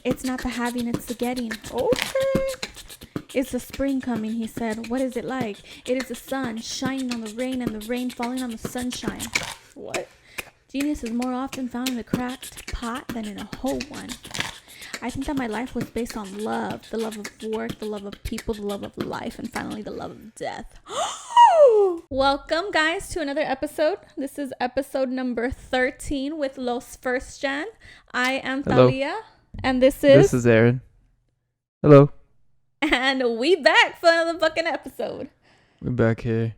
It's not the having, it's the getting. Okay. It's the spring coming, he said. What is it like? It is the sun shining on the rain and the rain falling on the sunshine. What? Genius is more often found in a cracked pot than in a whole one. I think that my life was based on love. The love of work, the love of people, the love of life, and finally the love of death. Welcome, guys, to another episode. This is episode number 13 with Los First Gen. I am Thalia, and this is Aaron. Hello. And we back for another fucking episode. We're back here.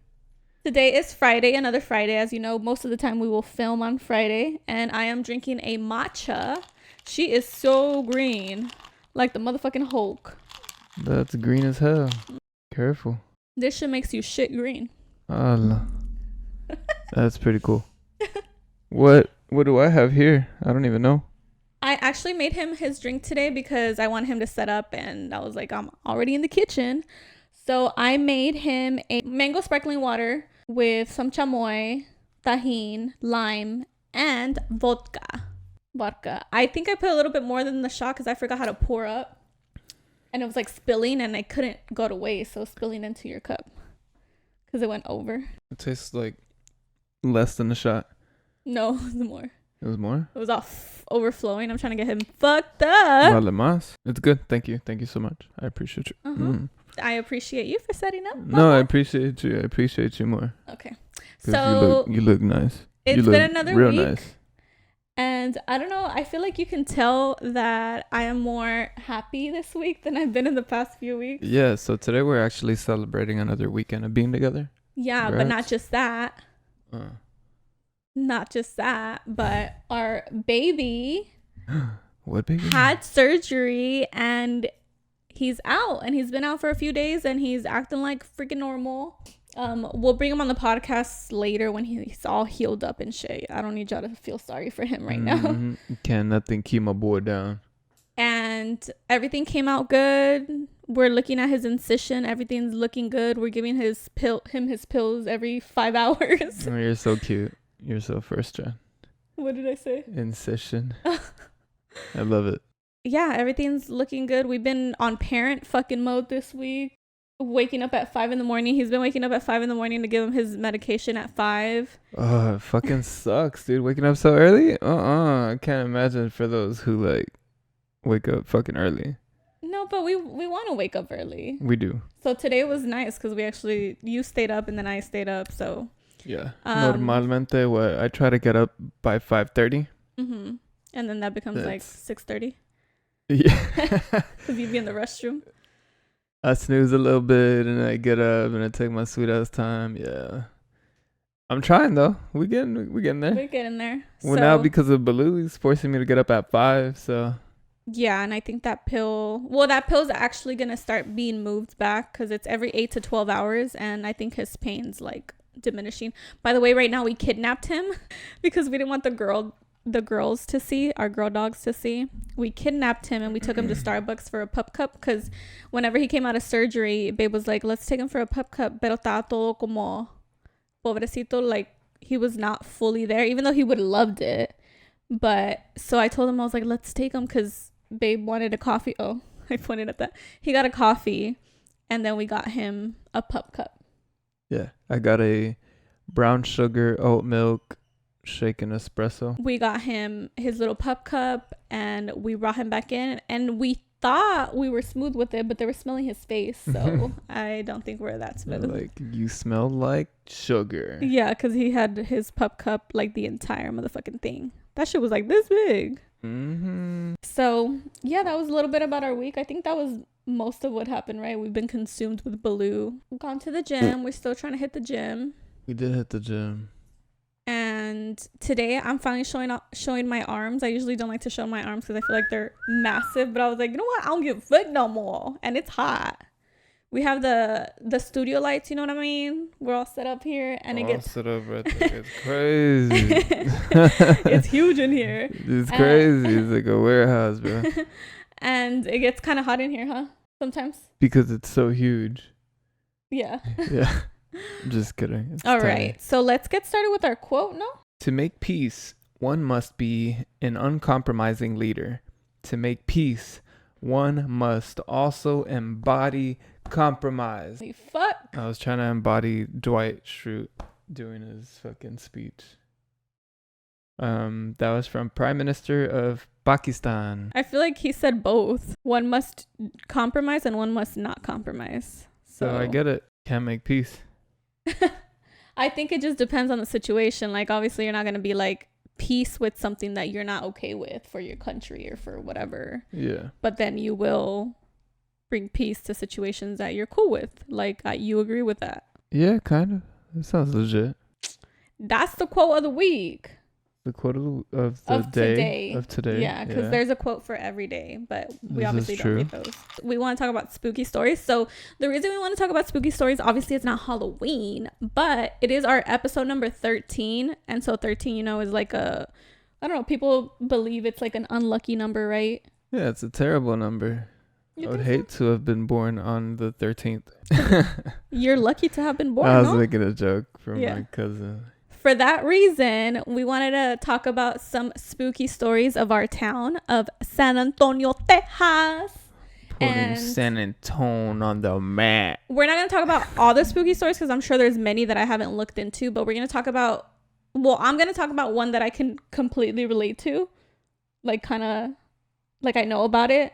Today is Friday, another Friday. As you know, most of the time we will film on Friday. And I am drinking a matcha. She is so green. Like the motherfucking Hulk. That's green as hell. Careful. This shit makes you shit green. Allah. That's pretty cool. What do I have here? I don't even know. I actually made him his drink today because I want him to set up. And I was like, I'm already in the kitchen. So I made him a mango sparkling water with some chamoy, tajin, lime, and vodka. I think I put a little bit more than the shot because I forgot how to pour up. And it was like spilling and I couldn't go to waste. So spilling into your cup because it went over. It tastes like less than a shot. No, it was more. It was more? It was all overflowing. I'm trying to get him fucked up. Vale más. It's good. Thank you. Thank you so much. I appreciate you. I appreciate you for setting up. No, I appreciate you. I appreciate you more. Okay. 'Cause So you look nice. It's been another real week. Nice. And I don't know. I feel like you can tell that I am more happy this week than I've been in the past few weeks. Yeah, so today we're actually celebrating another weekend of being together. Yeah, Congrats. but not just that. Not just that, but our baby What baby? had surgery and he's out, and he's been out for a few days and he's acting like freaking normal. We'll bring him on the podcast later when he's all healed up and shit. I don't need y'all to feel sorry for him right now. Can't nothing keep my boy down. And everything came out good. We're looking at his incision. Everything's looking good. We're giving his pills every 5 hours. Oh, you're so cute. You're so first gen. What did I say? Incision. I love it. Yeah, everything's looking good. We've been on parent fucking mode this week. Waking up at 5 a.m. He's been waking up at 5 a.m. to give him his medication at 5. Oh, it fucking sucks, dude. Waking up so early? I can't imagine for those who like wake up fucking early. No, but we want to wake up early. We do. So today was nice because you stayed up and then I stayed up. So yeah. Normalmente, what I try to get up by 5:30. And then that becomes like 6:30. Yeah. Because you'd be in the restroom. I snooze a little bit and I get up and I take my sweet ass time. Yeah. I'm trying though. We're getting there. We're getting there. Well, now because of Baloo, he's forcing me to get up at 5. So. Yeah, and I think that pill's actually going to start being moved back because it's every 8 to 12 hours. And I think his pain's like diminishing. By the way, right now we kidnapped him because we didn't want the girls to see, our girl dogs to see. We kidnapped him and we took him to Starbucks for a pup cup because whenever he came out of surgery, babe was like, let's take him for a pup cup. Pero está todo como pobrecito, like he was not fully there, even though he would have loved it. But so I told him, I was like, let's take him because babe wanted a coffee. Oh, I pointed at that. He got a coffee and then we got him a pup cup. Yeah, I got a brown sugar oat milk shaken espresso. We got him his little pup cup and we brought him back in and we thought we were smooth with it, but they were smelling his face, so I don't think we're that smooth. Like, you smell like sugar. Yeah, because he had his pup cup like the entire motherfucking thing. That shit was like this big. So yeah, that was a little bit about our week. I think that was most of what happened, right? We've been consumed with Baloo. We've gone to the gym. We're still trying to hit the gym. We did hit the gym. And today I'm finally showing my arms. I usually don't like to show my arms because I feel like they're massive. But I was like, you know what? I don't give a fuck no more. And it's hot. We have the studio lights. You know what I mean? We're all set up here, and it gets set up right there. It's crazy. It's huge in here. It's crazy. It's like a warehouse, bro. And it gets kind of hot in here, huh? Sometimes. Because it's so huge. Yeah. Yeah. Just kidding. It's all tiny. right. So let's get started with our quote, no? To make peace, one must be an uncompromising leader. To make peace, one must also embody compromise. Holy fuck. I was trying to embody Dwight Schrute doing his fucking speech. That was from Prime Minister of Pakistan. I feel like he said both. One must compromise and one must not compromise. So I get it. Can't make peace. I think it just depends on the situation. Like, obviously, you're not going to be like peace with something that you're not okay with for your country or for whatever. Yeah. But then you will bring peace to situations that you're cool with. Like, you agree with that. Yeah, kind of. That sounds legit. That's the quote of the week. The quote of the day. Of today. Yeah, because there's a quote for every day, but we This obviously is don't read true. those. We want to talk about spooky stories. So the reason we want to talk about spooky stories, obviously it's not Halloween, but it is our episode number 13. And so 13, you know, is like I don't know, people believe it's like an unlucky number, right? Yeah, it's a terrible number. You I would think so? hate to have been born on the 13th. You're lucky to have been born, I was no? making a joke from Yeah. my cousin. For that reason, we wanted to talk about some spooky stories of our town of San Antonio, Texas. Putting And- San Antonio on the map. We're not going to talk about all the spooky stories because I'm sure there's many that I haven't looked into, but we're going to talk about, well, I'm going to talk about one that I can completely relate to, like kind of like I know about it.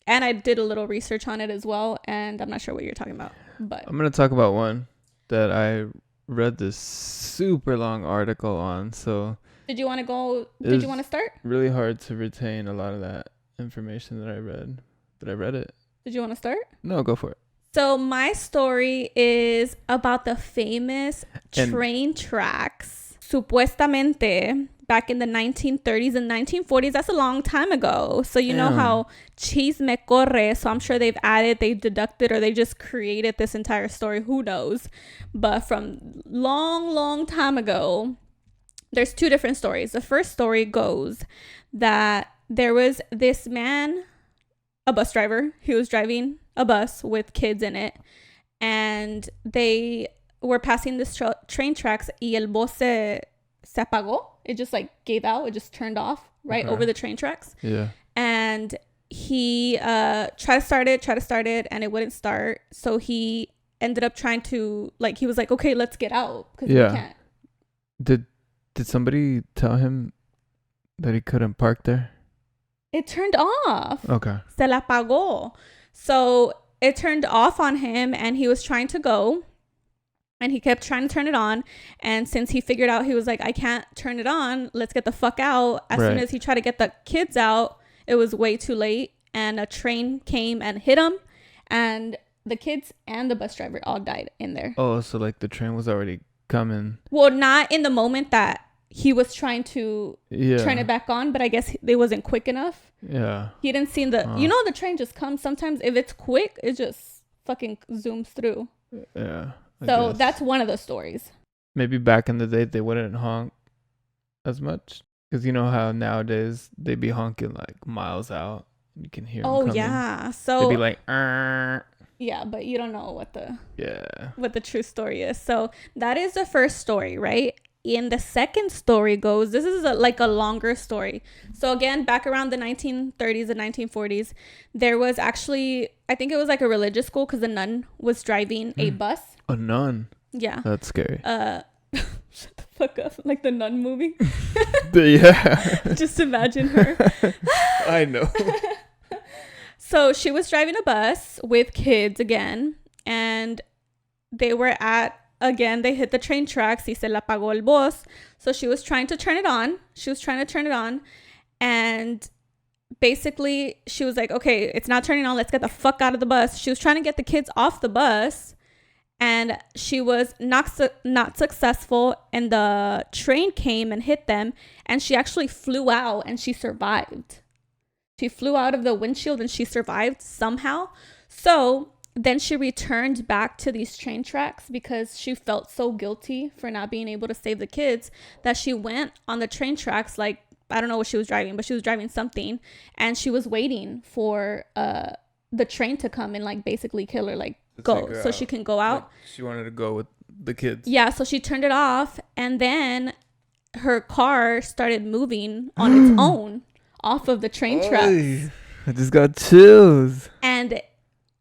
And I did a little research on it as well. And I'm not sure what you're talking about, but I'm going to talk about one that I read this super long article on. So did you want to go? It Did was you want to start? really hard to retain a lot of that information that I read. But I read it. Did you want to start? No, go for it. So my story is about the famous And- train tracks. Supuestamente, back in the 1930s and 1940s, that's a long time ago. So you know Damn. how chisme corre. So I'm sure they've deducted, or they just created this entire story. Who knows? But from long time ago, there's two different stories. The first story goes that there was this man, a bus driver. He was driving a bus with kids in it, and they were passing this train tracks, y el bus se apagó. It just like gave out. It just turned off right Okay. over the train tracks. Yeah. And he tried to start it, and it wouldn't start. So he ended up trying to, like, he was like, okay, let's get out because Yeah. we can't. Did somebody tell him that he couldn't park there? It turned off. Okay. Se la apagó. So it turned off on him, and he was trying to go, and he kept trying to turn it on. And since he figured out, he was like, I can't turn it on, let's get the fuck out. As soon Right. as he tried to get the kids out, it was way too late, and a train came and hit him, and the kids and the bus driver all died in there. Oh, so like the train was already coming. Well, not in the moment that he was trying to Yeah. turn it back on, but I guess it wasn't quick enough. Yeah. He didn't see the, Oh. you know, the train just comes. Sometimes if it's quick, it just fucking zooms through. Yeah. I So guess. that's one of the stories. Maybe back in the day they wouldn't honk as much, because you know how nowadays they be honking like miles out. You can hear 'em Oh coming. yeah. They'd So be like, "Arr." yeah, but you don't know what the Yeah. true story is. So that is the first story, right? And the second story goes, this is like a longer story. So again, back around the 1930s and 1940s, there was actually, I think it was like a religious school, because the nun was driving a bus. A nun. Yeah. That's scary. Shut the fuck up. Like the nun movie. Yeah. Just imagine her. I know. So she was driving a bus with kids again, and they were they hit the train tracks. Y se la apagó el bus. So she was trying to turn it on. And basically she was like, okay, it's not turning on. Let's get the fuck out of the bus. She was trying to get the kids off the bus, and she was not successful. And the train came and hit them, and she actually flew out, and she survived. She flew out of the windshield and she survived somehow. So then she returned back to these train tracks because she felt so guilty for not being able to save the kids, that she went on the train tracks. Like, I don't know what she was driving, but she was driving something, and she was waiting for the train to come and like basically kill her, like go, so she can go out. Like, she wanted to go with the kids. Yeah, so she turned it off, and then her car started moving on its own off of the train tracks. Oy, I just got chills. And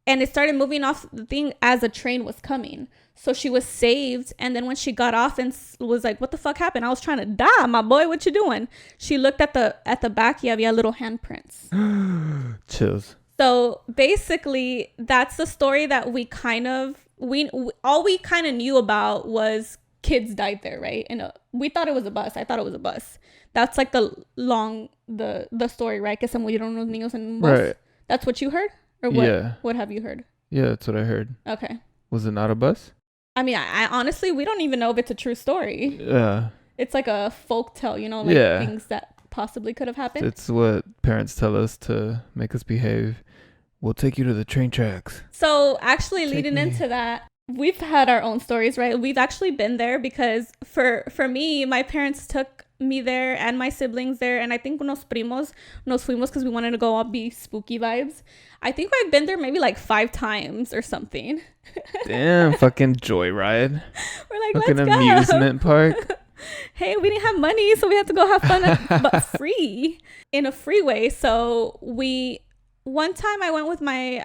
it started moving off the thing as a train was coming. So she was saved. And then when she got off and was like, what the fuck happened? I was trying to die, my boy. What you doing? She looked at the back. Yeah, we had little handprints. Chills. So basically, that's the story that we kind of all we kind of knew about was kids died there, right? And we thought it was a bus. I thought it was a bus. That's like the story, right? Que se murieron los niños en un bus. Right. That's what you heard, or what? Yeah. What have you heard? Yeah, that's what I heard. Okay. Was it not a bus? I mean, I honestly, we don't even know if it's a true story. Yeah. It's like a folk tale, you know, like things that possibly could have happened. It's what parents tell us to make us behave. We'll take you to the train tracks. So actually leading into that, we've had our own stories, right? We've actually been there because for me, my parents took me there and my siblings there. And I think unos primos nos fuimos because we wanted to go all be spooky vibes. I think I've been there maybe like 5 times or something. Damn, fucking joyride. We're like, fucking let's amusement park. Hey, we didn't have money, so we had to go have fun, but free in a freeway. So one time I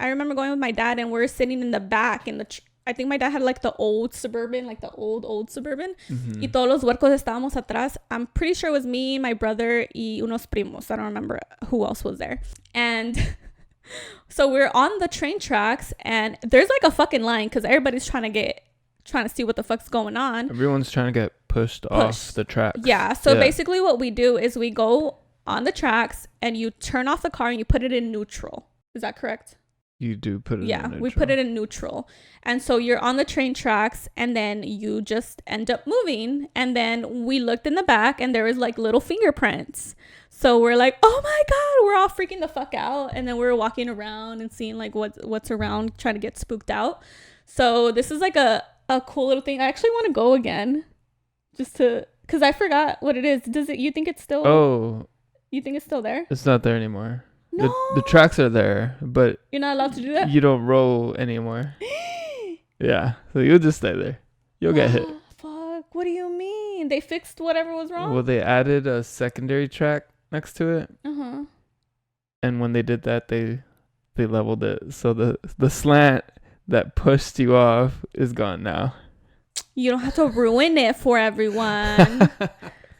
remember going with my dad and we're sitting in the back in I think my dad had like the old Suburban, like the old Suburban. Mm-hmm. Y todos los huercos estábamos atrás. I'm pretty sure it was me, my brother, y unos primos. I don't remember who else was there. And so we're on the train tracks and there's like a fucking line because everybody's trying to see what the fuck's going on. Everyone's trying to get pushed off the tracks. Yeah. So basically what we do is we go on the tracks and you turn off the car and you put it in neutral. Is that correct? You do put it in neutral. Yeah, we put it in neutral. And so you're on the train tracks and then you just end up moving. And then we looked in the back and there was like little fingerprints. So we're like, oh my God, we're all freaking the fuck out. And then we're walking around and seeing like what's around, trying to get spooked out. So this is like a cool little thing. I actually want to go again just to, because I forgot what it is. You think it's still? Oh. You think it's still there? It's not there anymore. No. The tracks are there, but you're not allowed to do that? You don't roll anymore. Yeah. So you'll just stay there. You'll get hit. Fuck. What do you mean? They fixed whatever was wrong? Well, they added a secondary track next to it. Uh-huh. And when they did that, they leveled it. So the slant that pushed you off is gone now. You don't have to ruin it for everyone.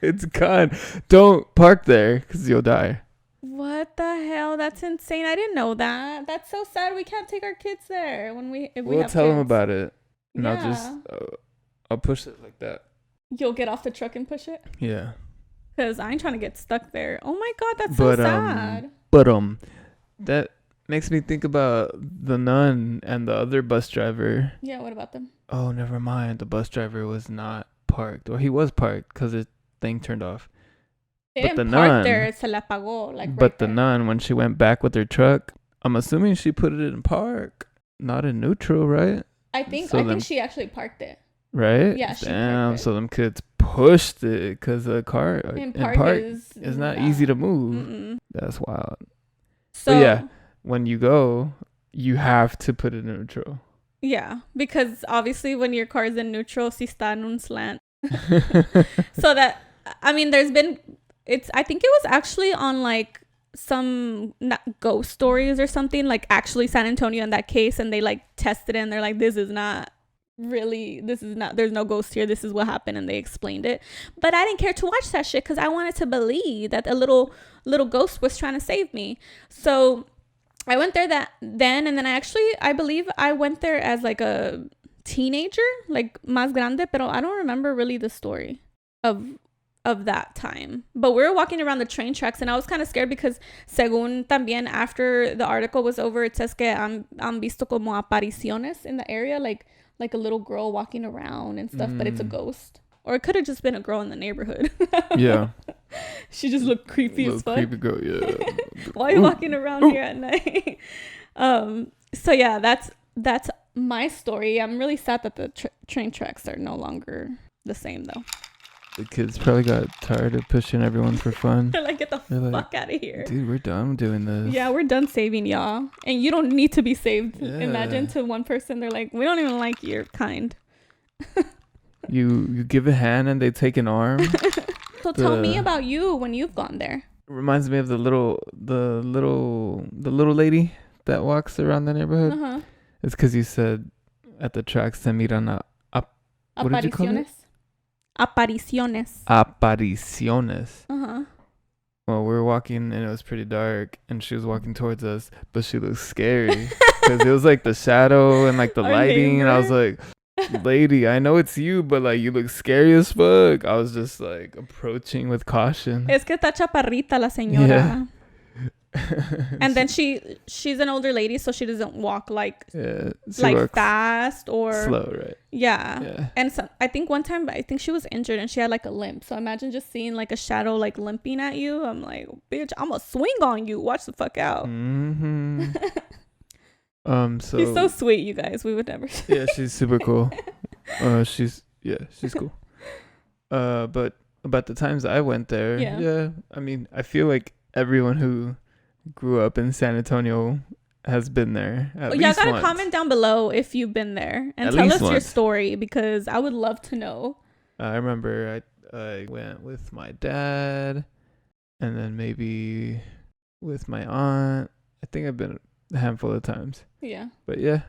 It's gone. Don't park there because you'll die. What the hell? That's insane. I didn't know that. That's so sad. We can't take our kids there We'll tell them about it. And I'll push it like that. You'll get off the truck and push it? Yeah. Because I ain't trying to get stuck there. Oh my God, that's so sad. But that makes me think about the nun and the other bus driver. Yeah, what about them? Oh, never mind. The bus driver was not parked. Or he was parked because his thing turned off. They didn't park there, se la pagó, like but the nun, when she went back with her truck, I'm assuming she put it in park, not in neutral, right? I think she actually parked it. Right? Yeah, she Damn, so them kids pushed it because the car in park is not easy to move. Mm-mm. That's wild. So yeah, when you go, you have to put it in neutral. Yeah, because obviously when your car is in neutral, si está en un slant. So that, I mean, I think it was actually on like some ghost stories or something, like actually San Antonio in that case, and they like tested it and they're like, there's no ghost here, this is what happened, and they explained it. But I didn't care to watch that shit because I wanted to believe that a little ghost was trying to save me. So I went there and then I believe I went there as like a teenager, like más grande, pero I don't remember really the story of that time. But we were walking around the train tracks and I was kind of scared because según también after the article was over, it says que han visto como apariciones in the area, like a little girl walking around and stuff, but it's a ghost. Or it could have just been a girl in the neighborhood. Yeah. She just looked creepy as fuck. Creepy girl, yeah. Why are you walking around here at night? So yeah, that's my story. I'm really sad that the train tracks are no longer the same though. The kids probably got tired of pushing everyone for fun. They're like, get the fuck out of here. Dude, we're done doing this. Yeah, we're done saving y'all. And you don't need to be saved. Yeah. Imagine to one person, they're like, we don't even like your kind. You give a hand and they take an arm. So tell me about you when you've gone there. reminds me of the little lady that walks around the neighborhood. Uh-huh. It's because you said at the tracks se miran what did you call it? Apariciones. Apariciones. Uh-huh. Well, we were walking and it was pretty dark, and she was walking towards us, but she looked scary because it was like the shadow and like the lighting, and I was like, lady, I know it's you, but like you look scary as fuck. I was just like approaching with caution. Es que está chaparrita la señora. Yeah. And then she's an older lady, so she doesn't walk like fast or slow, right? Yeah. And so I think one time she was injured and she had like a limp. So imagine just seeing like a shadow like limping at you. I'm like, bitch, I'm gonna swing on you. Watch the fuck out. Mm-hmm. So she's so sweet, you guys. We would never. Yeah, she's super cool. She's cool. But about the times I went there, yeah. I mean, I feel like everyone who grew up in San Antonio has been there at least gotta once. Comment down below if you've been there and tell us your story, because I would love to know. I remember I went with my dad and then maybe with my aunt. I think I've been a handful of times. Yeah. But yeah,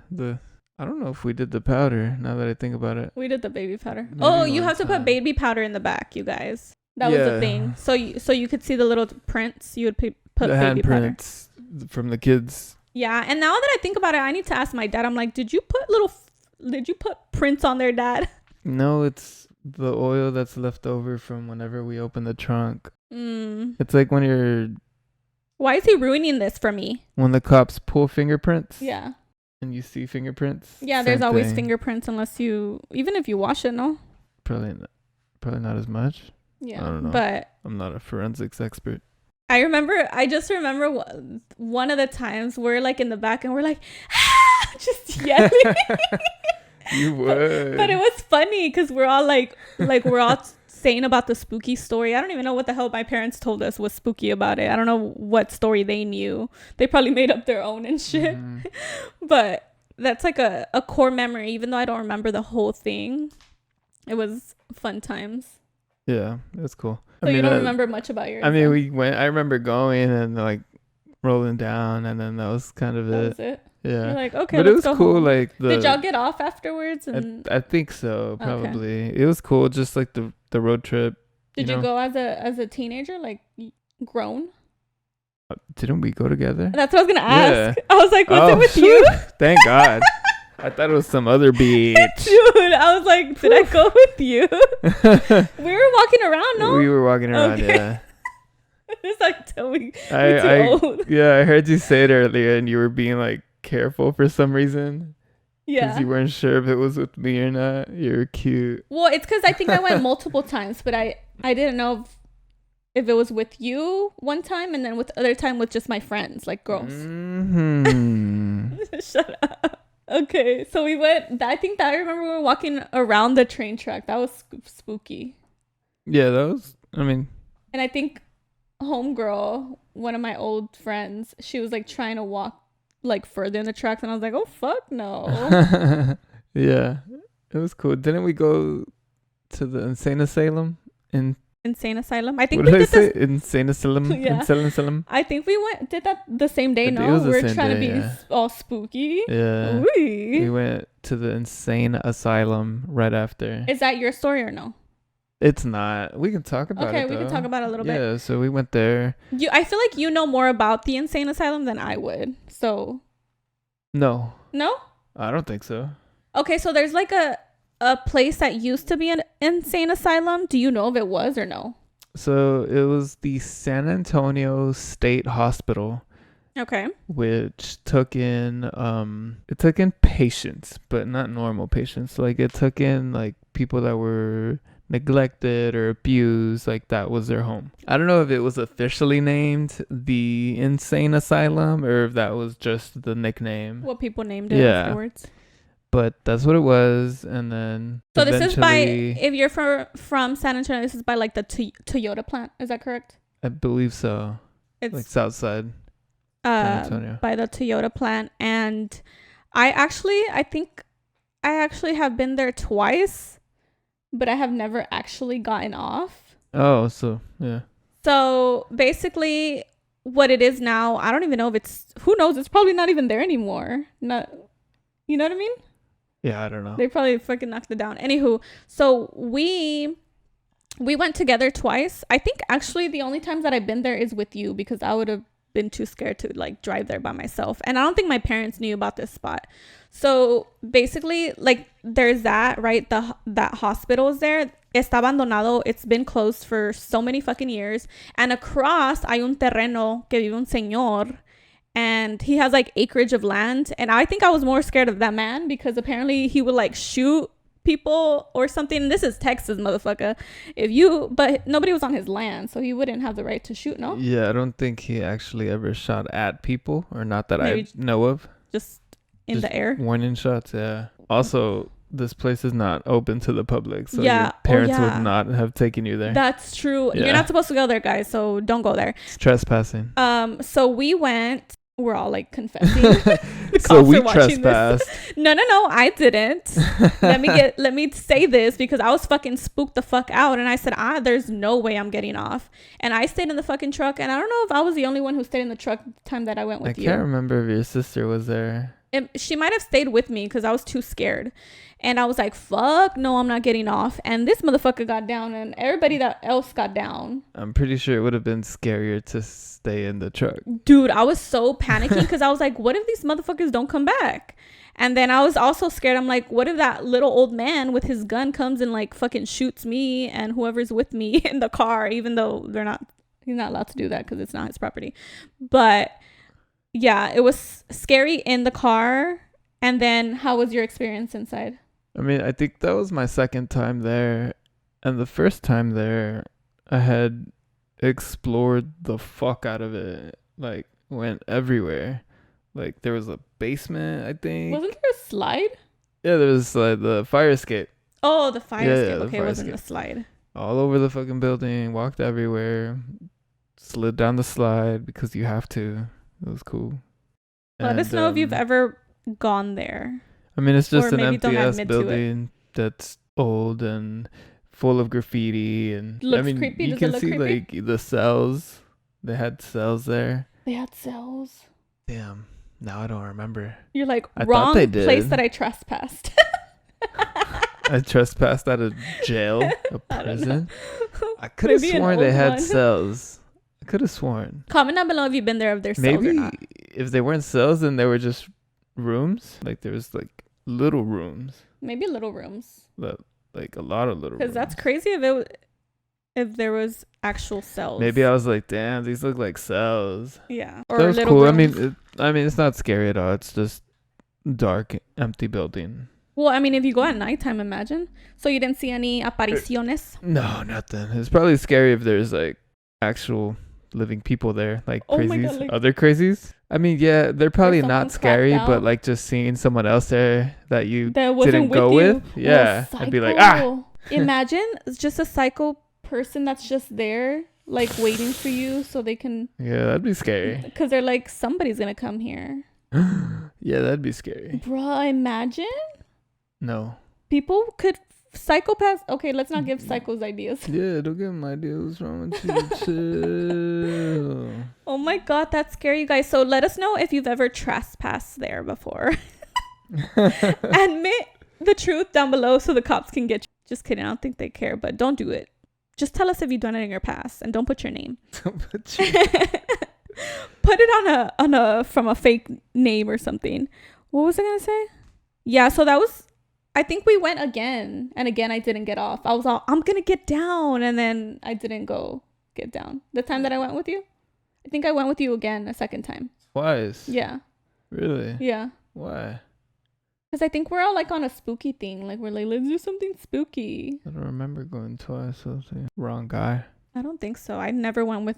I don't know if we did the powder, now that I think about it. We did the baby powder. Maybe you have to put baby powder in the back, you guys. That was the thing. So you could see the little prints. You would put the baby powder from the kids. Yeah, and now that I think about it, I need to ask my dad. I'm like, did you put prints on their dad? No, it's the oil that's left over from whenever we open the trunk. It's like when why is he ruining this for me? When the cops pull fingerprints. Yeah. And you see fingerprints. Yeah, there's always fingerprints even if you wash it, no? Probably not as much. Yeah. I don't know. But I'm not a forensics expert. I just remember one of the times we're like in the back and we're like, just yelling. You would. But it was funny because we're all like we're all saying about the spooky story. I don't even know what the hell my parents told us was spooky about it. I don't know what story they knew. They probably made up their own and shit. Mm-hmm. But that's like a core memory, even though I don't remember the whole thing. It was fun times. Yeah, that's cool. So you don't remember much about yours? I mean, we went. I remember going and like rolling down, and then that was kind of it. That was it. Yeah. You're like, okay, but it was cool. Home. Like did y'all get off afterwards? And I think so. Probably. Okay. It was cool. Just like the road trip. Did you go as a teenager, like grown? Didn't we go together? That's what I was gonna ask. Yeah. I was like, was it with shit. you? Thank God. I thought it was some other beach. Dude, I was like, did I go with you? We were walking around, no? We were walking around, okay. Yeah. It's like, tell me, we're too old. Yeah, I heard you say it earlier, and you were being like careful for some reason. Yeah. Because you weren't sure if it was with me or not. You're cute. Well, it's because I think I went multiple times, but I didn't know if it was with you one time, and then with other time with just my friends, like girls. Mm-hmm. Shut up. Okay, so we went. I think that I remember we were walking around the train track. That was spooky. Yeah, that was. I mean. And I think homegirl, one of my old friends, she was like trying to walk like further in the tracks, and I was like, oh fuck no. Yeah, it was cool. Didn't we go to the insane asylum in? Insane asylum. I think we did this. Insane asylum. Yeah. Insane asylum. I think we did that the same day. No, we were trying to be all spooky. Yeah. Ooh. We went to the insane asylum right after. Is that your story or no? It's not. We can talk about it. Okay, we can talk about it a little bit. Yeah. So we went there. I feel like you know more about the insane asylum than I would. So. No. No? I don't think so. Okay, so there's like a place that used to be an insane asylum. Do you know if it was or no? So it was the San Antonio State Hospital. Okay. Which took in patients, but not normal patients. Like it took in like people that were neglected or abused, like that was their home. I don't know if it was officially named the insane asylum or if that was just the nickname. What people named it afterwards. But that's what it was, and then so this is by, if you're from San Antonio, this is by like the Toyota plant. Is that correct? I believe so. It's like south side San Antonio. By the Toyota plant, and I think I actually have been there twice, but I have never actually gotten off. Oh, so yeah. So basically what it is now, I don't even know if it's, who knows, it's probably not even there anymore. Not, you know what I mean? Yeah, I don't know. They probably fucking knocked it down. Anywho, so we went together twice. I think actually the only times that I've been there is with you, because I would have been too scared to like drive there by myself, and I don't think my parents knew about this spot. So basically, like, there's that, right? That hospital is there. Está abandonado. It's been closed for so many fucking years. And across hay un terreno que vive un señor, and he has like acreage of land. And I think I was more scared of that man, because apparently he would like shoot people or something. This is Texas, motherfucker. But nobody was on his land, so he wouldn't have the right to shoot. No. Yeah, I don't think he actually ever shot at people, or not that I know of. Just in the air. Warning shots. Yeah. Also, this place is not open to the public, so your parents would not have taken you there. That's true. Yeah. You're not supposed to go there, guys, so don't go there. It's trespassing. So we went. We're all like confessing. So we trespassed. No, I didn't. Let me say this, because I was fucking spooked the fuck out, and I said, there's no way I'm getting off. And I stayed in the fucking truck, and I don't know if I was the only one who stayed in the truck the time that I went with you. I can't remember if your sister was there. She might have stayed with me because I was too scared. And I was like, fuck, no, I'm not getting off. And this motherfucker got down, and everybody else got down. I'm pretty sure it would have been scarier to stay in the truck. Dude, I was so panicking because I was like, what if these motherfuckers don't come back? And then I was also scared. I'm like, what if that little old man with his gun comes and like fucking shoots me and whoever's with me in the car, even though he's not allowed to do that because it's not his property. But yeah, it was scary in the car. And then how was your experience inside? I mean, I think that was my second time there. And the first time there, I had explored the fuck out of it. Like, went everywhere. Like, there was a basement, I think. Wasn't there a slide? Yeah, there was the fire escape. Oh, the fire escape. Okay, it wasn't the slide. All over the fucking building. Walked everywhere. Slid down the slide because you have to. It was cool. Let us know if you've ever gone there. I mean, it's just an empty ass building that's old and full of graffiti, and looks creepy. You can see like the cells. They had cells there. They had cells. Damn. Now I don't remember. You're like, wrong place that I trespassed. I trespassed out of jail, a prison. I could have sworn they had cells. I could have sworn. Comment down below if you've been there, if there's cells or not. If they weren't cells, then they were just rooms. Like there was like little rooms. Maybe little rooms. Like a lot of little rooms. Because that's crazy if there was actual cells. Maybe I was like, damn, these look like cells. Yeah. Or that was cool. Rooms. I mean, it's not scary at all. It's just dark, empty building. Well, I mean, if you go at nighttime, imagine. So you didn't see any apariciones? No, nothing. It's probably scary if there's like actual living people there, like crazies. God, like, other crazies. I mean, yeah, they're probably not scary, but like just seeing someone else there that you didn't go with. Yeah, I'd be like, Imagine it's just a psycho person that's just there, like waiting for you so they can. Yeah, that'd be scary. Because they're like, somebody's gonna come here. Yeah, that'd be scary. Bruh, imagine. No. People could. Psychopaths. Okay, let's not give psychos ideas. Yeah, don't give them ideas. What's wrong with you? Oh my god, that's scary, you guys. So let us know if you've ever trespassed there before. Admit the truth down below so the cops can get you. Just kidding. I don't think they care, but don't do it. Just tell us if you've done it in your past, and don't put your name. Don't put your Put it on a from a fake name or something. What was I gonna say? Yeah, so that was. I think we went again, and again I didn't get off. I was all, I'm gonna get down, and then I didn't go get down. The time that I went with you, I think I went with you again a second time. Twice? Yeah. Really? Yeah. Why? Because I think we're all like on a spooky thing. Like we're like, let's do something spooky. I don't remember going twice. So wrong guy. I don't think so. I never went with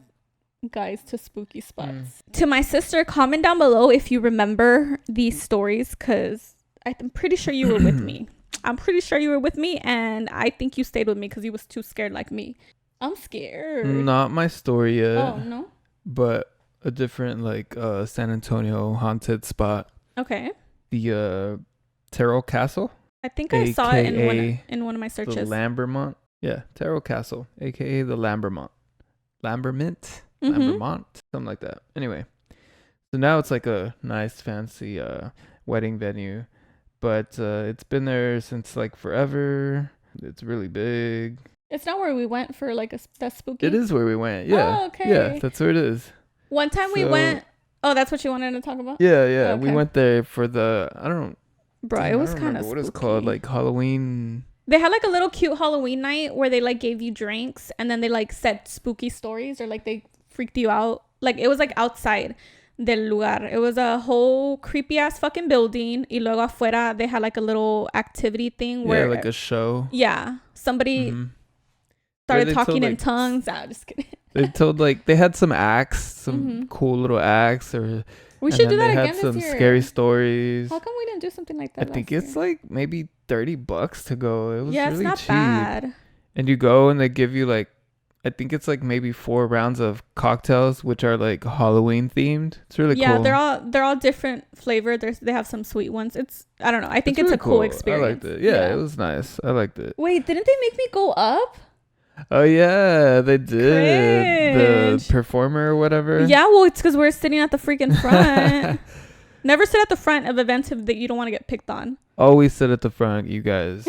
guys to spooky spots. To my sister, comment down below if you remember these stories, because I'm pretty sure you were with me. I'm pretty sure you were with me, and I think you stayed with me because you was too scared like me. I'm scared. Not my story yet. Oh, no? But a different, like, San Antonio haunted spot. Okay. The Terrell Castle. I think I saw it in one of my searches. The Lambermont. Yeah, Terrell Castle, a.k.a. the Lambermont. Lambermont, something like that. Anyway, so now it's like a nice fancy wedding venue, but it's been there since like forever. It's really big. It's not where we went for like that spooky. It is where we went. Yeah. Oh, okay. Yeah, that's where it is. One time we went. Oh, that's what you wanted to talk about? Yeah, yeah. Okay. We went there for the Bro, it was kind of what it's called, like Halloween. They had like a little cute Halloween night where they like gave you drinks and then they like said spooky stories or like they freaked you out. Like it was like outside del lugar. It was a whole creepy ass fucking building. Y luego afuera they had like a little activity thing where like a show. Yeah, somebody started talking in tongues. Nah, just kidding. They had some acts, some cool little acts, or we should do that again this year. They had some scary stories. How come we didn't do something like that? I think it's like maybe $30 to go. It was really it's not cheap. Bad. And you go and they give you like, I think it's like maybe 4 rounds of cocktails, which are like Halloween themed. It's really cool. Yeah, they're all different flavor. They have some sweet ones. I don't know. I think it's really a cool experience. I liked it. Yeah, it was nice. I liked it. Wait, didn't they make me go up? Oh yeah, they did. Cringe. The performer or whatever. Yeah, well, it's because we're sitting at the freaking front. Never sit at the front of events that you don't want to get picked on. Always sit at the front, you guys.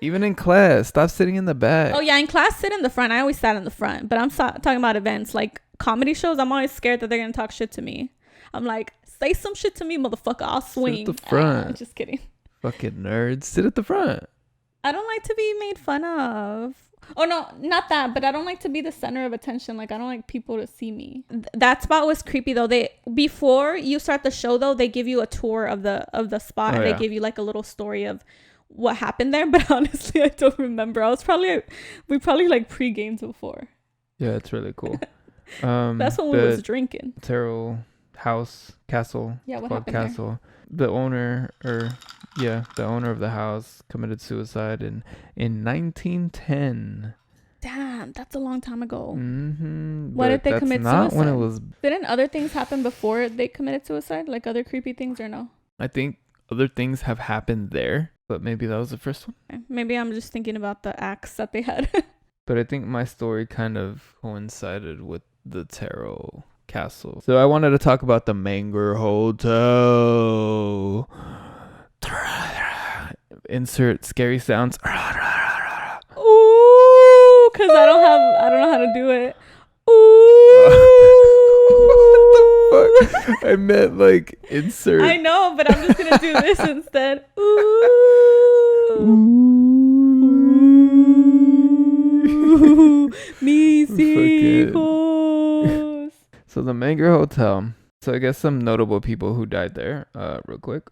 Even in class, stop sitting in the back. Oh yeah, in class, sit in the front. I always sat in the front, but I'm talking about events like comedy shows. I'm always scared that they're gonna talk shit to me. I'm like, say some shit to me, motherfucker. I'll swing. Sit at the front. Just kidding. Fucking nerds, sit at the front. I don't like to be made fun of. Oh no, not that, but I don't like to be the center of attention. Like I don't like people to see me. That spot was creepy though. Before you start the show though, they give you a tour of the spot and they give you like a little story of what happened there. But honestly, I don't remember. We probably like pre-gamed before. Yeah, it's really cool. That's when we was drinking. Terrell House Castle. Yeah, what happened Castle. There? The owner of the house committed suicide in 1910. Damn, that's a long time ago. Why did they commit suicide? When it was. Didn't other things happen before they committed suicide? Like other creepy things or no? I think other things have happened there, but maybe that was the first one. Okay. Maybe I'm just thinking about the acts that they had. But I think my story kind of coincided with the Terrell Castle. So I wanted to talk about the Menger Hotel. Insert scary sounds. Ooh, cause I don't know how to do it. Ooh. What the fuck? I meant like insert. I know, but I'm just gonna do this instead. Ooh. Mis hijos. So the Menger Hotel. So I guess some notable people who died there, real quick.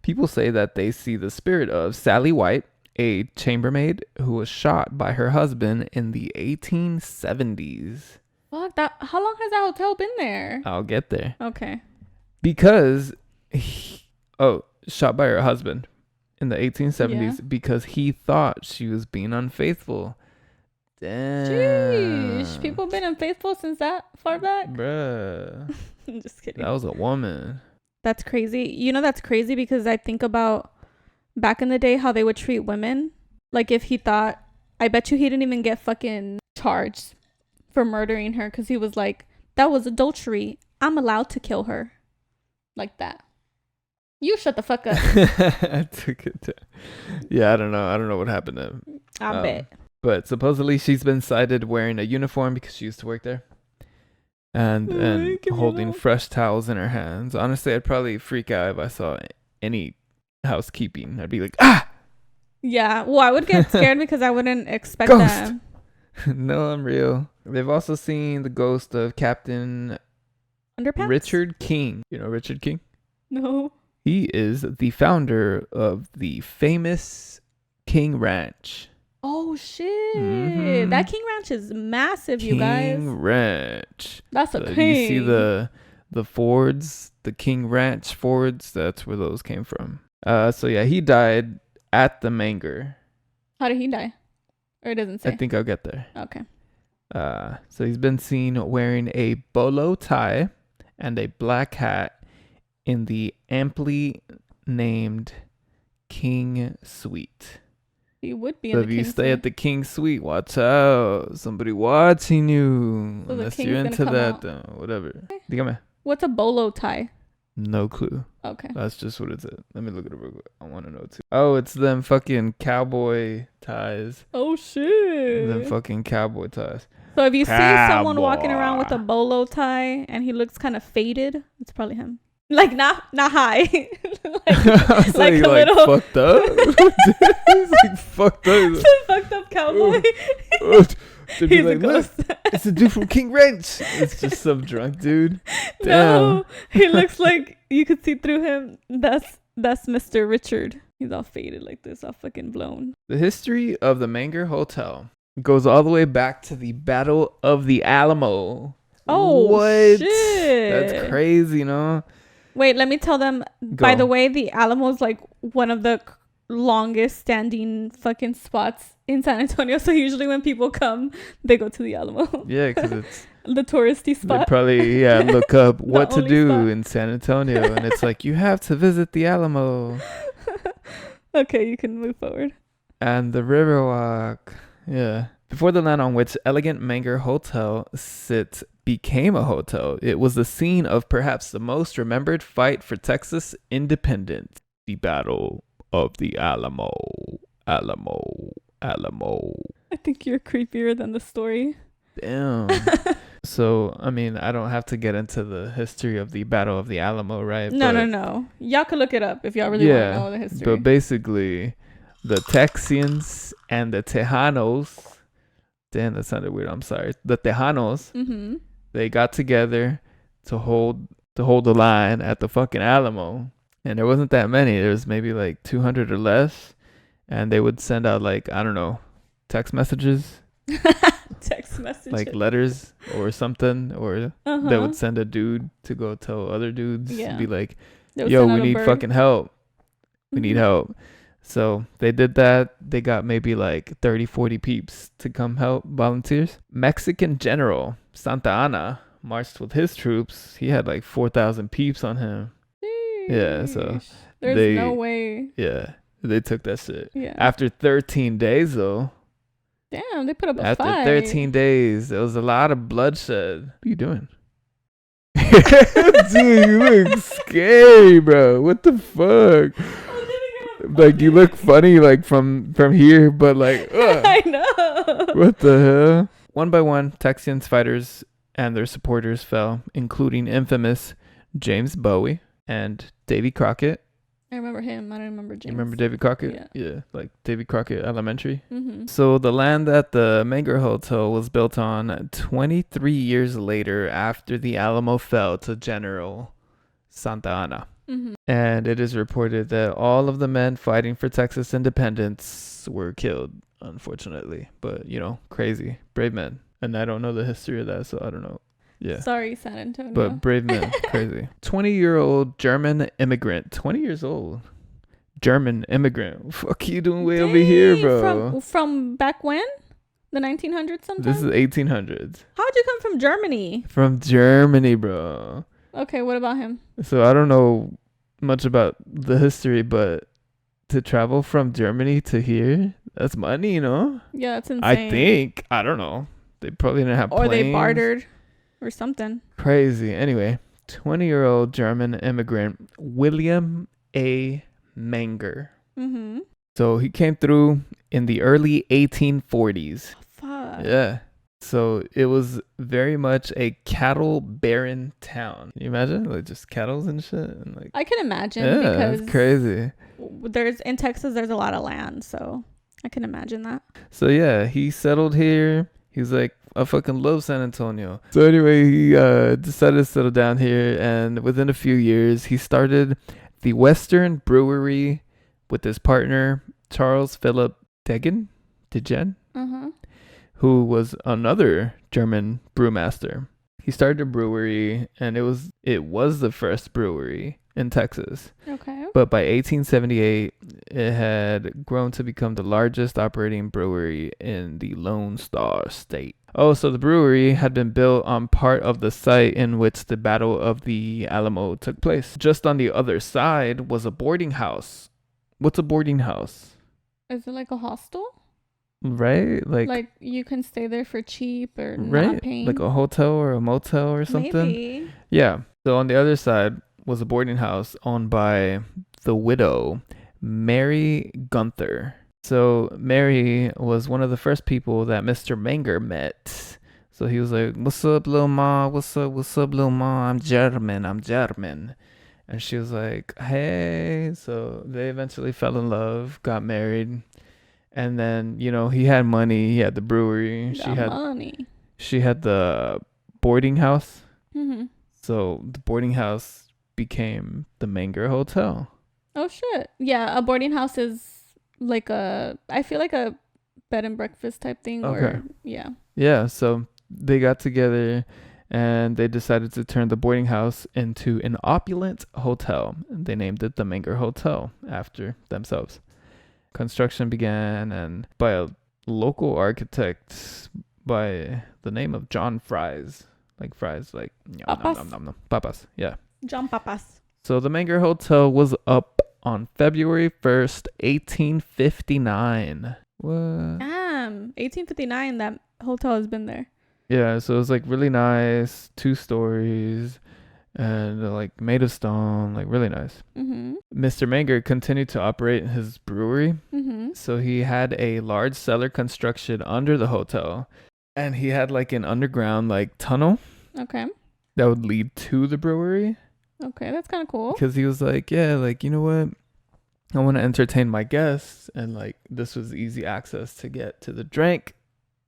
People say that they see the spirit of Sally White, a chambermaid who was shot by her husband in the 1870s. Fuck that! How long has that hotel been there? I'll get there. Okay. Because, shot by her husband in the 1870s because he thought she was being unfaithful. Damn. Jeez, people been unfaithful since that far back? Bruh. I'm just kidding. That was a woman. That's crazy. You know, that's crazy because I think about back in the day how they would treat women. Like if he thought, I bet you he didn't even get fucking charged for murdering her because he was like, that was adultery. I'm allowed to kill her. Like that. You shut the fuck up. I took it to... Yeah, I don't know what happened to him. I bet. But supposedly she's been sighted wearing a uniform because she used to work there. And holding fresh towels in her hands. Honestly, I'd probably freak out if I saw any housekeeping. I'd be like, ah! Yeah, well, I would get scared because I wouldn't expect ghost. that. No, I'm real. They've also seen the ghost of Captain Underpants? Richard King. You know Richard King? No. He is the founder of the famous King Ranch. Oh shit! Mm-hmm. That King Ranch is massive, you guys. King Ranch. That's a king. You see the Fords, the King Ranch Fords. That's where those came from. So yeah, he died at the Menger. How did he die? Or it doesn't say. I think I'll get there. Okay. So he's been seen wearing a bolo tie and a black hat in the amply named King Suite. He would be so in the if you King stay Suite. at the King Suite, watch out. Somebody watching you. So unless you're into that, whatever. Dígame. What's a bolo tie? No clue. Okay. That's just what it's at. Let me look at it real quick. I want to know too. Oh, it's them fucking cowboy ties. Oh, shit. Them fucking cowboy ties. So if you see someone walking around with a bolo tie and he looks kind of faded, it's probably him. Like not high. like a little fucked up. He's like fucked up. Fucked up cowboy. To be like, look, it's a dude from King Ranch. It's just some drunk dude. Damn. No, he looks like you could see through him. That's Mr. Richard. He's all faded like this, all fucking blown. The history of the Menger Hotel goes all the way back to the Battle of the Alamo. Oh, what? Shit. That's crazy, no? Wait, let me tell them. By the way, the Alamo is like one of the longest standing fucking spots in San Antonio. So usually when people come, they go to the Alamo. Yeah, because it's the touristy spot. They probably look up what to do in San Antonio, and it's like you have to visit the Alamo. Okay, you can move forward. And the Riverwalk. Yeah. Before the land on which elegant Menger Hotel sits became a hotel, it was the scene of perhaps the most remembered fight for Texas independence, the Battle of the Alamo. Alamo. I think you're creepier than the story. Damn. So, I mean, I don't have to get into the history of the Battle of the Alamo, right? No. Y'all could look it up if y'all really want to know the history. But basically, the Texians and the Tejanos, damn, that sounded weird. I'm sorry. The Tejanos, they got together to hold the line at the fucking Alamo. And there wasn't that many. There was maybe like 200 or less. And they would send out like, I don't know, text messages. Text messages. Like letters or something. Or they would send a dude to go tell other dudes. Yeah. Be like, yo, we need fucking help. We need help. So they did that. They got maybe like 30, 40 peeps to come help, volunteers. Mexican General Santa Anna marched with his troops. He had like 4,000 peeps on him. Sheesh. Yeah, so there's no way. Yeah, they took that shit. Yeah. After 13 days though. Damn, they put up a After fight. 13 days, there was a lot of bloodshed. What are you doing? Dude, you look scary, bro. What the fuck? Like you look funny like from here, but like I know. What the hell? One by one, Texians fighters and their supporters fell, including infamous James Bowie and Davy Crockett. I remember him. I don't remember James. You remember Davy Crockett? Yeah, like Davy Crockett Elementary. Mm-hmm. So the land that the Menger Hotel was built on 23 years later after the Alamo fell to General Santa Anna. Mm-hmm. And it is reported that all of the men fighting for Texas independence were killed, unfortunately. But, you know, crazy. Brave men. And I don't know the history of that, so I don't know. Yeah. Sorry, San Antonio. But brave men. Crazy. 20-year-old German immigrant. 20 years old. German immigrant. Fuck you doing way over here, bro. From back when? The 1900s sometime? This is 1800s. How'd you come from Germany? From Germany, bro. Okay, what about him? So I don't know much about the history, but to travel from Germany to here, that's money, you know? Yeah, that's insane. I think. I don't know. They probably didn't have planes. Or they bartered or something. Crazy. Anyway, 20-year-old German immigrant William A. Menger. Mm-hmm. So he came through in the early 1840s. Oh, fuck. Yeah. So it was very much a cattle barren town. Can you imagine? Like just cattle and shit. And like, I can imagine. Yeah, because that's crazy. In Texas, there's a lot of land. So I can imagine that. So yeah, he settled here. He's like, I fucking love San Antonio. So anyway, he decided to settle down here. And within a few years, he started the Western Brewery with his partner, Charles Philip Degen, who was another German brewmaster. He started a brewery, and it was the first brewery in Texas. Okay. But by 1878, it had grown to become the largest operating brewery in the Lone Star State. Oh, so the brewery had been built on part of the site in which the Battle of the Alamo took place. Just on the other side was a boarding house. What's a boarding house? Is it like a hostel? Right? Like you can stay there for cheap or not paying. Like a hotel or a motel or something. Maybe. Yeah. So on the other side was a boarding house owned by the widow, Mary Gunther. So Mary was one of the first people that Mr. Menger met. So he was like, "What's up, little ma? What's up, little ma? I'm German. And she was like, "Hey." So they eventually fell in love, got married. And then, he had money. He had the brewery. Money. She had the boarding house. Mm-hmm. So the boarding house became the Menger Hotel. Oh, shit. Yeah, a boarding house is I feel like a bed and breakfast type thing. Okay. Yeah. Yeah, so they got together and they decided to turn the boarding house into an opulent hotel. They named it the Menger Hotel after themselves. Construction began and by a local architect by the name of John Fries. Like fries, like papas. Yeah. John Papas. So the Menger Hotel was up on February 1st, 1859. What? 1859, that hotel has been there. Yeah, so it was like really nice, 2 stories, and like made of stone, like really nice. Mm-hmm. Mr. Menger continued to operate his brewery. Mm-hmm. So he had a large cellar construction under the hotel, and he had like an underground like tunnel. Okay. That would lead to the brewery. Okay, that's kind of cool. Because he was like, yeah, like, you know what? I want to entertain my guests, and like this was easy access to get to the drink.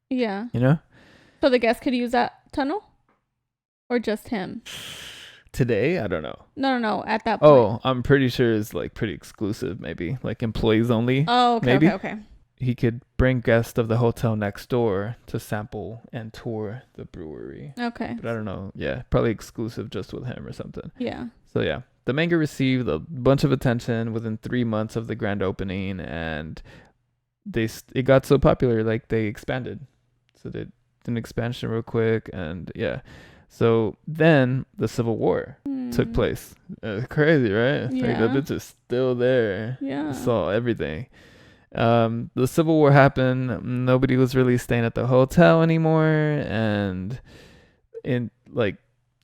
Yeah. So the guests could use that tunnel? Or just him? Today? I don't know. No. At that point. Oh, I'm pretty sure it's like pretty exclusive, maybe. Like employees only. Oh, okay, maybe. okay. He could bring guests of the hotel next door to sample and tour the brewery. Okay. But I don't know. Yeah, probably exclusive just with him or something. Yeah. So yeah, the Menger received a bunch of attention within 3 months of the grand opening, and it got so popular, like they expanded. So they did an expansion real quick, and yeah. So then the Civil War took place. Crazy, right? Yeah. Like that bitch is still there. Yeah. Saw everything. The Civil War happened. Nobody was really staying at the hotel anymore, and it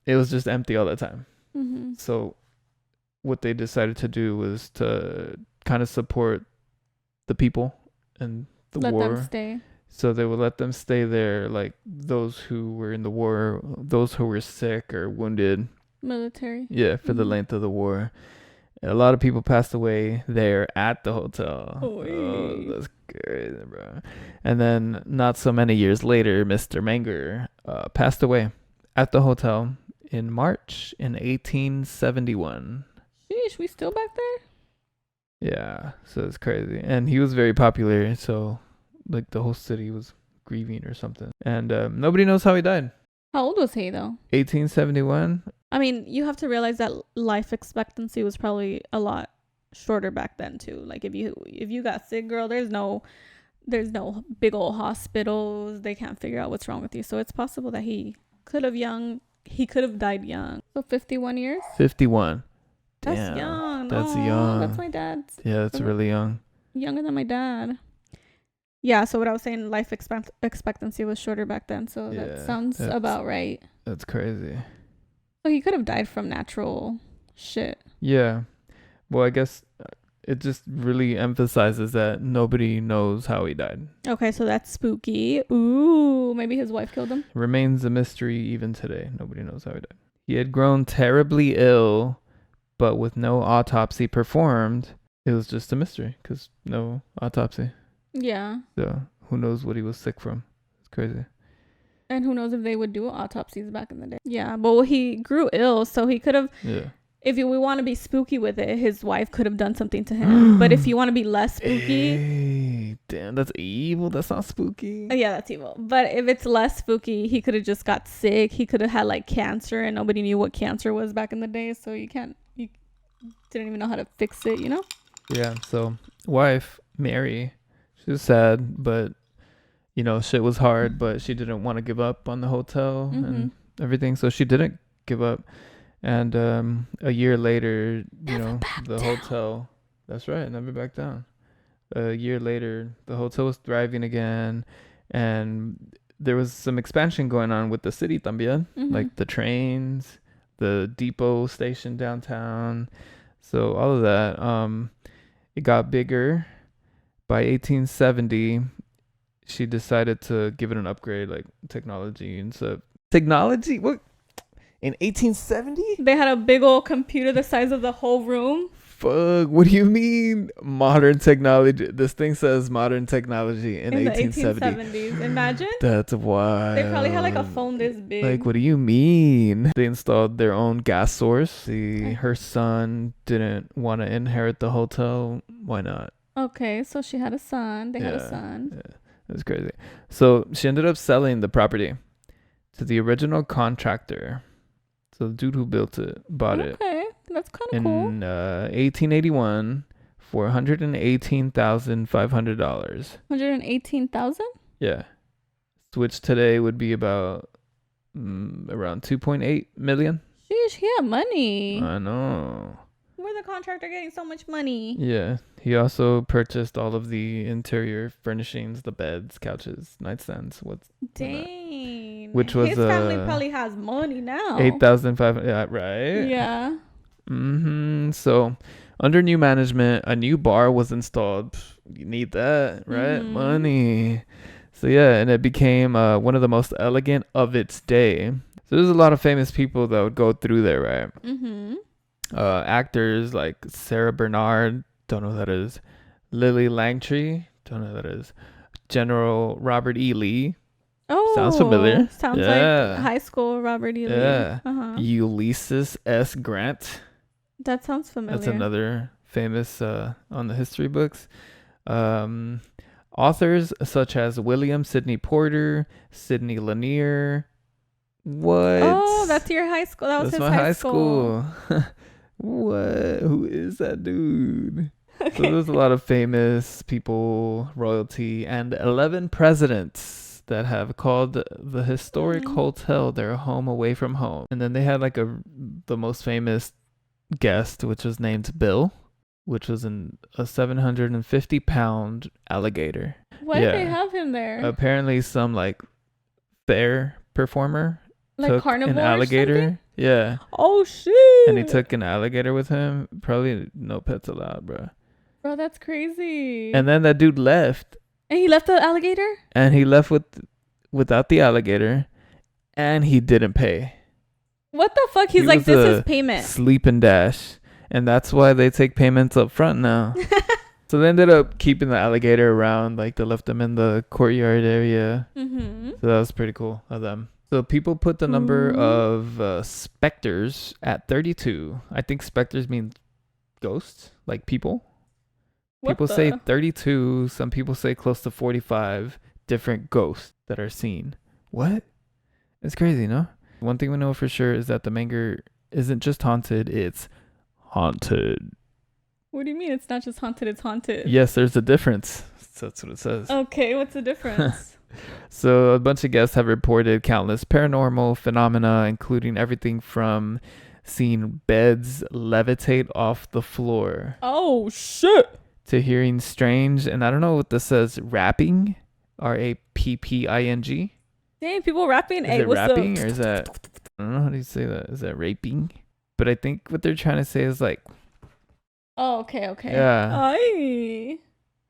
was just empty all the time. Mm-hmm. So what they decided to do was to kind of support the people and the war. Let them stay. So they would let them stay there, like those who were in the war, those who were sick or wounded. Military. Yeah, for the length of the war. A lot of people passed away there at the hotel. Oh, that's crazy, bro. And then not so many years later, Mr. Menger passed away at the hotel in March in 1871. Sheesh, we still back there? Yeah, so it's crazy. And he was very popular, so like the whole city was grieving or something. And nobody knows how he died. How old was he though? 1871. I mean, you have to realize that life expectancy was probably a lot shorter back then too. Like if you got sick, girl, there's no big old hospitals. They can't figure out what's wrong with you. So it's possible that he could have died young. So 51 years? 51. That's Damn, young. That's young. That's my dad's. Yeah, that's really young. Younger than my dad. Yeah, so what I was saying, life expectancy was shorter back then. So that sounds about right. That's crazy. So he could have died from natural shit. Yeah. Well, I guess it just really emphasizes that nobody knows how he died. Okay, so that's spooky. Ooh, maybe his wife killed him. Remains a mystery even today. Nobody knows how he died. He had grown terribly ill, but with no autopsy performed, it was just a mystery because no autopsy. Yeah. So who knows what he was sick from? It's crazy. And who knows if they would do autopsies back in the day. Yeah, but he grew ill, so he could have... Yeah. If we want to be spooky with it, his wife could have done something to him. But if you want to be less spooky... Hey, damn, that's evil. That's not spooky. Yeah, that's evil. But if it's less spooky, he could have just got sick. He could have had like cancer, and nobody knew what cancer was back in the day. So you didn't even know how to fix it, Yeah, so wife, Mary, she was sad, but... shit was hard, but she didn't want to give up on the hotel and everything. So she didn't give up. And a year later, the hotel, that's right, never back down. a year later, the hotel was thriving again, and there was some expansion going on with the city también, like the trains, the depot station downtown. So all of that, it got bigger. By 1870, she decided to give it an upgrade, like technology and stuff. Technology? What? In 1870? They had a big old computer the size of the whole room. Fuck, what do you mean modern technology? This thing says modern technology in 1870. The 1870s. Imagine. That's wild. They probably had like a phone this big. Like, what do you mean? They installed their own gas source. Her son didn't want to inherit the hotel. Why not? Okay, so she had a son. They had a son. Yeah, that's crazy. So she ended up selling the property to the original contractor. So the dude who built it bought it. Okay, that's kind of cool. In 1881 for $118,500. $118,000? Yeah. Which today would be about around 2.8 million. Sheesh, he had money. I know. Where's the contractor getting so much money? Yeah. He also purchased all of the interior furnishings, the beds, couches, nightstands. Dang. Which was his family probably has money now. 8,500. Yeah, right. Yeah. So, under new management, a new bar was installed. You need that, right? Money. So yeah, and it became one of the most elegant of its day. So there's a lot of famous people that would go through there, right? Actors like Sarah Bernard, don't know who that is. Lily Langtry, don't know who that is. General Robert E. Lee. Oh, sounds familiar. Sounds like high school Robert E. Lee. Yeah. Ulysses S. Grant. That sounds familiar. That's another famous on the history books. Authors such as William Sidney Porter, Sidney Lanier. What? Oh, that's your high school. That was his high school. What? Who is that dude? Okay. So there's a lot of famous people, royalty, and 11 presidents that have called the historic hotel their home away from home. And then they had like the most famous guest, which was named Bill, which was a 750-pound alligator. Why did they have him there? Apparently some like fair performer like carnivore an alligator. Yeah. Oh shit. And he took an alligator with him. Probably no pets allowed, bro. Bro, that's crazy. And then that dude left. And he left the alligator? And he left without the alligator, and he didn't pay. What the fuck? He's like, this is payment. Sleep and dash. And that's why they take payments up front now. So they ended up keeping the alligator around. Like, they left him in the courtyard area. So that was pretty cool of them. So people put the number of specters at 32. I think specters mean ghosts, like people. People say 32. Some people say close to 45 different ghosts that are seen. What? It's crazy, no? One thing we know for sure is that the Menger isn't just haunted, it's haunted. What do you mean it's not just haunted, it's haunted? Yes, there's a difference. That's what it says. Okay, what's the difference? So a bunch of guests have reported countless paranormal phenomena, including everything from seeing beds levitate off the floor. Oh, shit. To hearing strange, and I don't know what this says, rapping? R-A-P-P-I-N-G? Dang, people rapping? Is it rapping or is that, I don't know how do you say that. Is that raping? But I think what they're trying to say is like. Oh, okay. Yeah. Aye.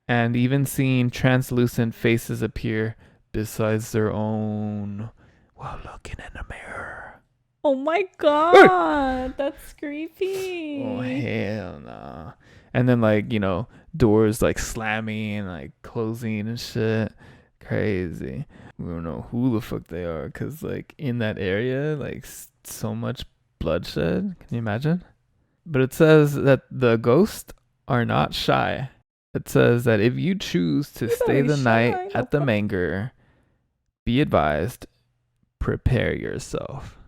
And even seeing translucent faces appear besides their own while looking in the mirror. Oh my god, that's creepy. Oh hell nah. And then like, you know, doors like slamming and like closing and shit. Crazy. We don't know who the fuck they are because like in that area, like so much bloodshed. Can you imagine? But it says that the ghosts are not shy. It says that if you choose to stay the night at the Menger, be advised, prepare yourself.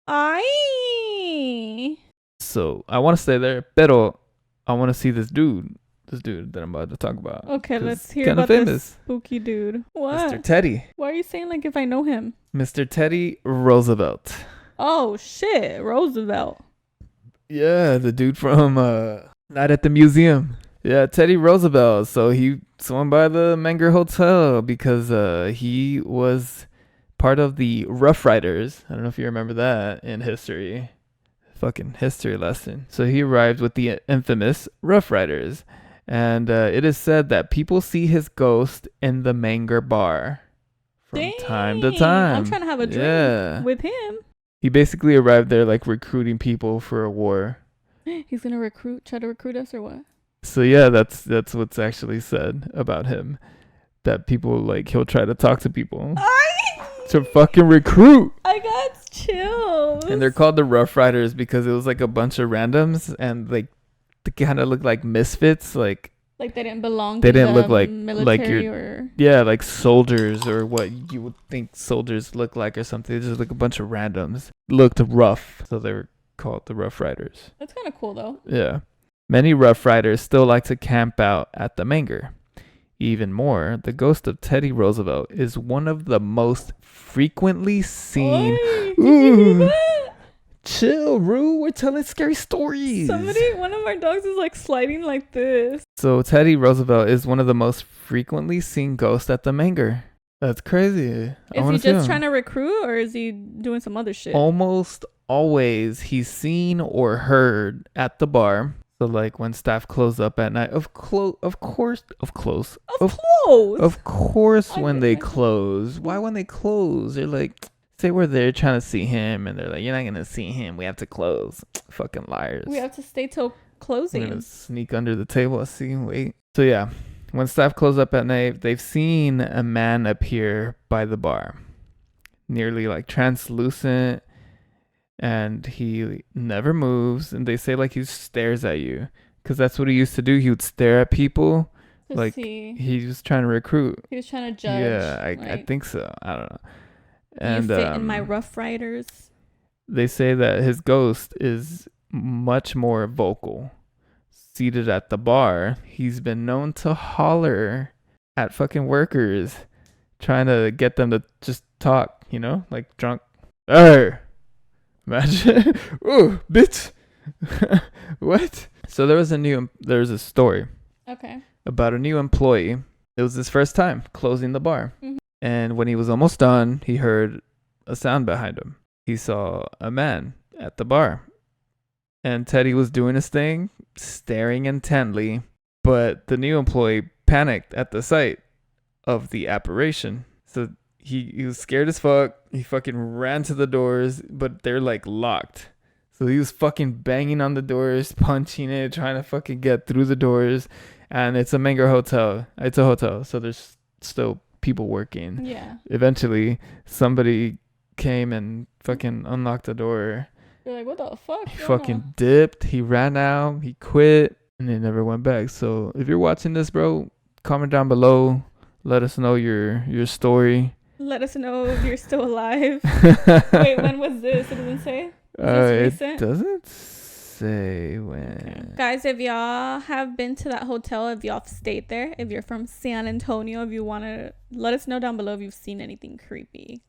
Aye. So I want to stay there, pero I want to see this dude that I'm about to talk about. Okay, let's hear about this spooky dude. What? Mr. Teddy. Why are you saying like if I know him? Mr. Teddy Roosevelt. Oh shit, Roosevelt. Yeah, the dude from Night at the Museum. Yeah, Teddy Roosevelt. So he swung by the Menger Hotel because he was part of the Rough Riders. I don't know if you remember that in history. Fucking history lesson. So he arrived with the infamous Rough Riders. And it is said that people see his ghost in the Menger bar from time to time. I'm trying to have a drink with him. He basically arrived there like recruiting people for a war. He's gonna try to recruit us or what? So yeah, that's what's actually said about him. That people like he'll try to talk to people to fucking recruit. I got chills. And they're called the Rough Riders because it was like a bunch of randoms and like they kind of looked like misfits, like they didn't belong. They didn't look like military like soldiers or what you would think soldiers look like or something. They just like a bunch of randoms. Looked rough, so they were called the Rough Riders. That's kind of cool though. Yeah. Many Rough Riders still like to camp out at the Menger. Even more, the ghost of Teddy Roosevelt is one of the most frequently seen. Did you hear that? Chill, Rue. We're telling scary stories. One of our dogs is like sliding like this. So Teddy Roosevelt is one of the most frequently seen ghosts at the Menger. That's crazy. Is he just trying to recruit or is he doing some other shit? Almost always he's seen or heard at the bar. So like when staff close up at night, of course when they close. Why when they close? They're like, say we're there trying to see him and they're like, you're not gonna see him. We have to close. Fucking liars. We have to stay till closing. We're gonna sneak under the table. See, wait. So yeah, when staff close up at night, they've seen a man appear by the bar, nearly like translucent. And he never moves. And they say like he stares at you. Because that's what he used to do. He would stare at people. Like he was trying to recruit. He was trying to judge. Yeah, I think so. I don't know. And you fit in my Rough Riders. They say that his ghost is much more vocal. Seated at the bar, he's been known to holler at fucking workers. Trying to get them to just talk, you know? Like drunk. Hey! Imagine. Ooh, bitch. What? So there was a story. Okay. About a new employee. It was his first time closing the bar. Mm-hmm. And when he was almost done, he heard a sound behind him. He saw a man at the bar. And Teddy was doing his thing, staring intently. But the new employee panicked at the sight of the apparition. So he was scared as fuck. He fucking ran to the doors, but they're like locked. So he was fucking banging on the doors, punching it, trying to fucking get through the doors. And it's a Menger hotel. It's a hotel, so there's still people working. Yeah. Eventually, somebody came and fucking unlocked the door. You're like, what the fuck? He fucking dipped. He ran out. He quit, and they never went back. So if you're watching this, bro, comment down below. Let us know your story. Let us know if you're still alive. Wait, when was this? It doesn't say? It doesn't say when. Okay. Guys, if y'all have been to that hotel, if y'all stayed there, if you're from San Antonio, if you want to let us know down below if you've seen anything creepy.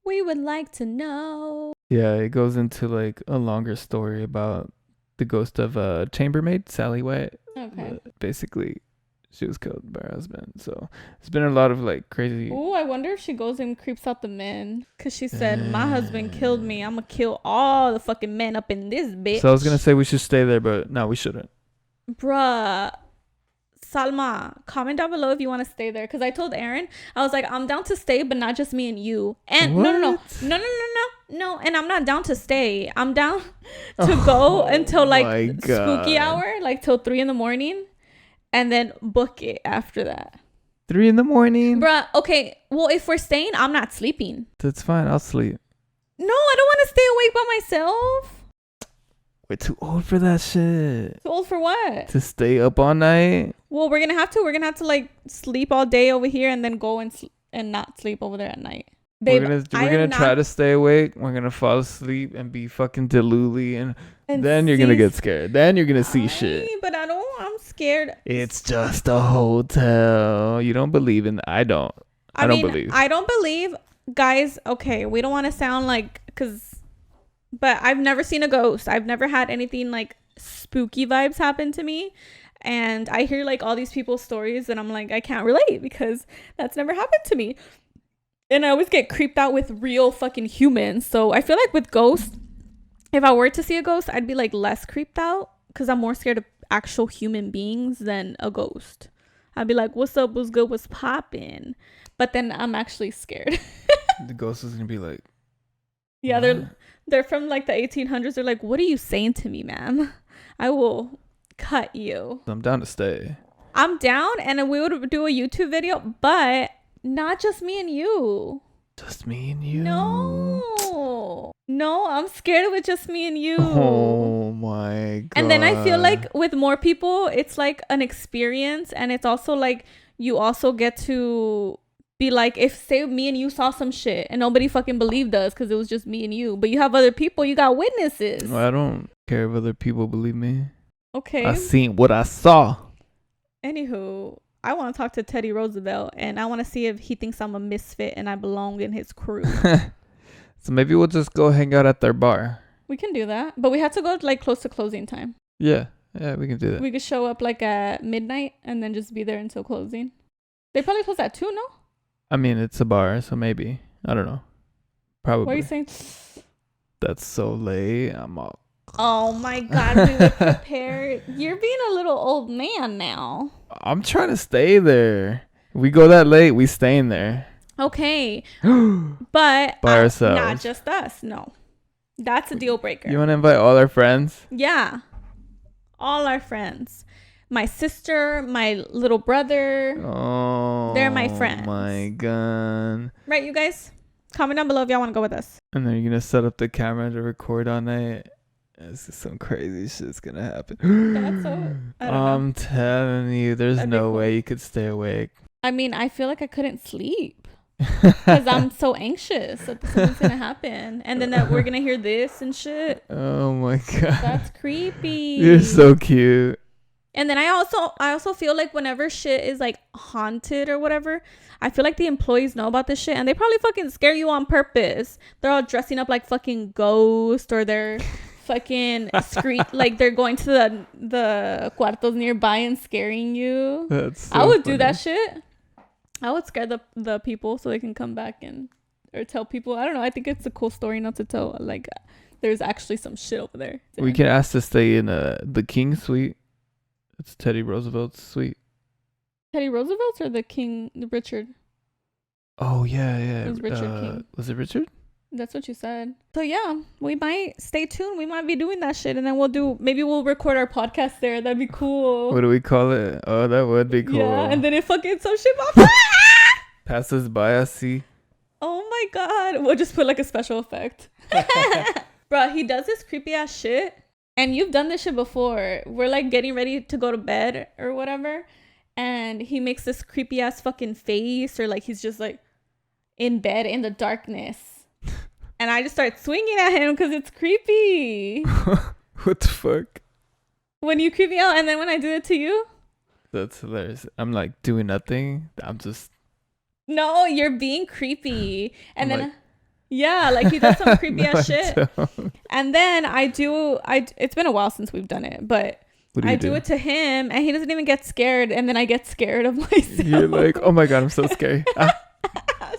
We would like to know. Yeah, it goes into like a longer story about the ghost of a chambermaid, Sally White. Okay. Basically, she was killed by her husband. So it's been a lot of like crazy. Oh, I wonder if she goes and creeps out the men. Because she said, my husband killed me. I'm going to kill all the fucking men up in this bitch. So I was going to say we should stay there, but no, we shouldn't. Bruh. Salma, comment down below if you want to stay there. Because I told Aaron, I was like, I'm down to stay, but not just me and you. And what? No. And I'm not down to stay. I'm down to go until like spooky hour, like till 3 a.m. And then book it after that. 3 a.m? Bruh, okay. Well, if we're staying, I'm not sleeping. That's fine. I'll sleep. No, I don't want to stay awake by myself. We're too old for that shit. Too old for what? To stay up all night? Well, we're gonna have to like sleep all day over here and then go and not sleep over there at night. Babe, we're gonna try to stay awake. We're gonna fall asleep and be fucking delulu, and then you're gonna get scared. Then you're gonna see shit. But I'm scared. It's just a hotel. You don't believe in that. I don't believe. I don't believe, guys. Okay, we don't want to sound like but I've never seen a ghost. I've never had anything like spooky vibes happen to me. And I hear like all these people's stories and I'm like, I can't relate because that's never happened to me. And I always get creeped out with real fucking humans. So I feel like with ghosts, if I were to see a ghost, I'd be like less creeped out because I'm more scared of actual human beings than a ghost. I'd be like, what's up, what's good, what's poppin'? But then I'm actually scared. The ghost is gonna be like, yeah, they're from like the 1800s. They're like, what are you saying to me, ma'am? I will cut you. I'm down to stay. I'm down, and we would do a YouTube video, but not just me and you. Just me and you? No, I'm scared with just me and you. Oh my God. And then I feel like with more people, it's like an experience, and it's also like you also get to be like, if say me and you saw some shit and nobody fucking believed us because it was just me and you, but you have other people, you got witnesses. Well, I don't care if other people believe me. Okay. I seen what I saw. Anywho, I want to talk to Teddy Roosevelt, and I want to see if he thinks I'm a misfit and I belong in his crew. So maybe we'll just go hang out at their bar. We can do that, but we have to go like close to closing time. Yeah, we can do that. We could show up like at midnight and then just be there until closing. They probably close at 2, no? I mean, it's a bar, so maybe. I don't know. Probably. What are you saying? That's so late. I'm all... Oh my God, we were prepared. You're being a little old man now. I'm trying to stay there. If we go that late, we staying there. Okay. But by ourselves. Not just us. No. That's a deal breaker. You want to invite all our friends? Yeah. All our friends. My sister, my little brother. Oh. They're my friends. Oh my God. Right, you guys? Comment down below if y'all want to go with us. And then you're going to set up the camera to record all night. This is some crazy shit's going to happen. That's so... I'm telling you, there's no way you could stay awake. I mean, I feel like I couldn't sleep. Because I'm so anxious that something's going to happen. And then that we're going to hear this and shit. Oh my God. That's creepy. You're so cute. And then I also feel like whenever shit is like haunted or whatever, I feel like the employees know about this shit and they probably fucking scare you on purpose. They're all dressing up like fucking ghosts, or they're fucking like they're going to the cuartos nearby and scaring you. That's so I would funny. do that shit. I would scare the people so they can come back or tell people. I don't know. I think it's a cool story not to tell. Like, there's actually some shit over there. We can ask to stay in the King Suite. It's Teddy Roosevelt's suite. Teddy Roosevelt's or the Richard? Oh yeah. It was Richard King. Was it Richard? That's what you said. So yeah, we might stay tuned. We might be doing that shit, and then maybe we'll record our podcast there. That'd be cool. What do we call it? Oh, that would be cool. Yeah, and then if fucking some shit pops passes by us, see. Oh my God, we'll just put like a special effect. Bro, he does this creepy ass shit. And you've done this shit before. We're like getting ready to go to bed or whatever. And he makes this creepy ass fucking face, or like he's just like in bed in the darkness. And I just start swinging at him because it's creepy. What the fuck? When you creep me out and then when I do it to you? That's hilarious. I'm like doing nothing. I'm just... No, you're being creepy. And then... Like... Yeah, like he does some creepy ass shit. And then it's been a while since we've done it, but I do it to him and he doesn't even get scared, and then I get scared of myself. You're like, oh my God, I'm so scared. I'm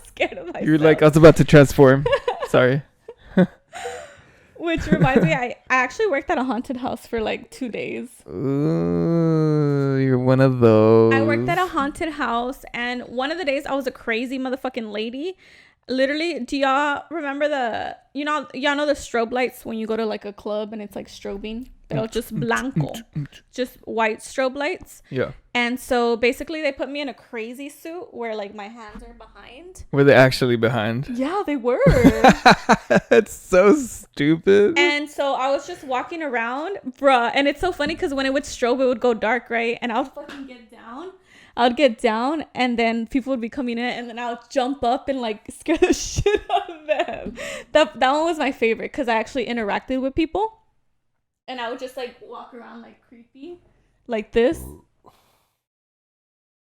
scared of myself. You're like, I was about to transform. Sorry. Which reminds me, I actually worked at a haunted house for like 2 days. Ooh, you're one of those. I worked at a haunted house, and one of the days I was a crazy motherfucking lady. Literally, do y'all remember y'all know the strobe lights when you go to like a club and it's like strobing? They're just blanco, just white strobe lights. Yeah. And so basically they put me in a crazy suit where like my hands are behind. Were they actually behind? Yeah, they were. That's so stupid. And so I was just walking around, bruh. And it's so funny because when it would strobe, it would go dark, right? And I would fucking get down. I'd get down and then people would be coming in and then I would jump up and like scare the shit out of them. That one was my favorite because I actually interacted with people. And I would just like walk around like creepy, like this.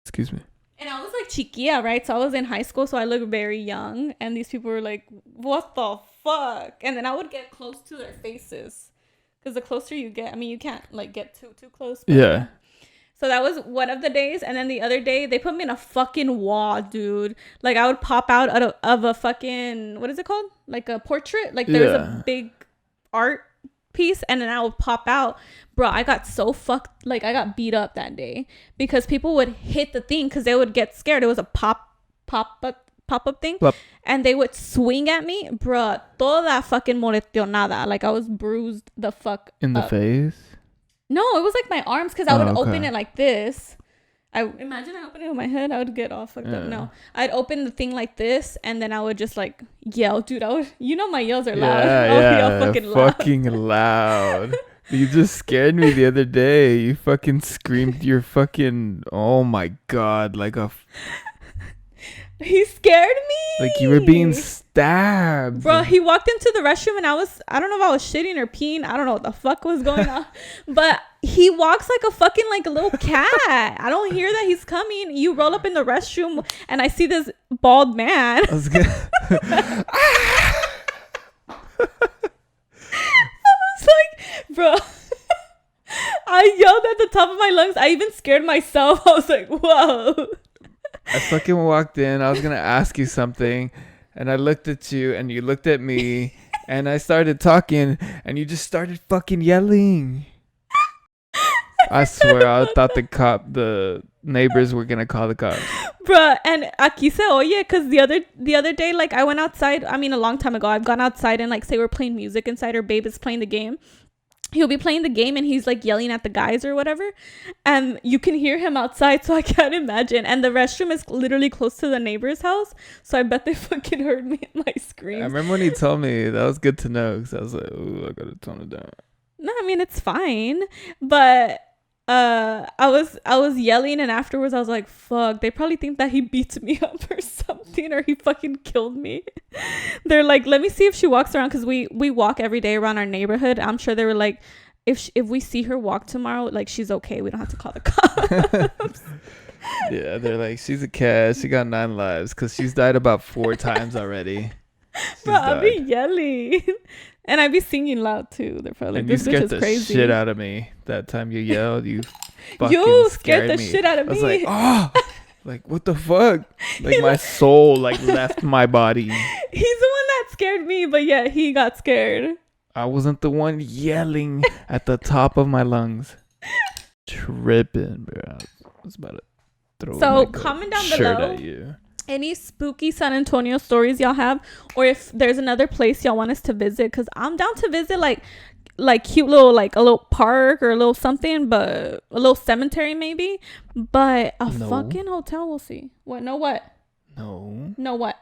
Excuse me. And I was like chiquilla, right? So I was in high school, so I looked very young. And these people were like, what the fuck? And then I would get close to their faces. Because the closer you get, I mean, you can't like get too close. Yeah. So that was one of the days. And then the other day, they put me in a fucking wall, dude. Like, I would pop out of a fucking, what is it called? Like a portrait. Like, there's a big art piece. And then I would pop out. Bro, I got so fucked. Like, I got beat up that day. Because people would hit the thing because they would get scared. It was a pop-up thing. Plop. And they would swing at me. Bro, toda fucking moretionada. Like, I was bruised the fuck in the face? No, it was like my arms because I would open it like this. Imagine I open it with my head, I would get all fucked up. No, I'd open the thing like this, and then I would just like yell, dude. My yells are loud. Fucking loud. You just scared me the other day. You fucking screamed your fucking, oh my god, like a. He scared me. Like you were being stabbed. Bro, he walked into the restroom and I don't know if I was shitting or peeing. I don't know what the fuck was going on. But he walks like a fucking like a little cat. I don't hear that he's coming. You roll up in the restroom and I see this bald man. I was like, bro. I yelled at the top of my lungs. I even scared myself. I was like, whoa. I fucking walked in. I was going to ask you something. And I looked at you and you looked at me. And I started talking. And you just started fucking yelling. I swear, I thought the neighbors were going to call the cops. Bruh, and aquí se oye. Because the other day, like, I went outside. I mean, a long time ago. I've gone outside and, like, say we're playing music inside. Or Babe is playing the game. He'll be playing the game and he's like yelling at the guys or whatever, and you can hear him outside, so I can't imagine. And the restroom is literally close to the neighbor's house, so I bet they fucking heard me in my screams. I remember when he told me. That was good to know, because I was like, ooh, I gotta tone it down. No, I mean, it's fine, but I was yelling, and afterwards I was like, fuck, they probably think that he beats me up or something, or he fucking killed me. They're like, let me see if she walks around, because we walk every day around our neighborhood. I'm sure they were like, if we see her walk tomorrow, like, she's okay, we don't have to call the cops. Yeah, they're like, she's a cat, she got 9 lives, because she's died about 4 times already. Bro, I'll be yelling. And I'd be singing loud too. They're probably like, this bitch is crazy. You scared the shit out of me that time you yelled. You fucking scared the shit out of me. I was like, oh, like, what the fuck? Like, my soul, like, left my body. He's the one that scared me, but yeah, he got scared. I wasn't the one yelling at the top of my lungs. Tripping, bro. I was about to throw comment down below at you. Any spooky San Antonio stories y'all have, or if there's another place y'all want us to visit, because I'm down to visit like cute little, like a little park or a little something, but a little cemetery maybe, but fucking hotel, we'll see. What? No what? No what?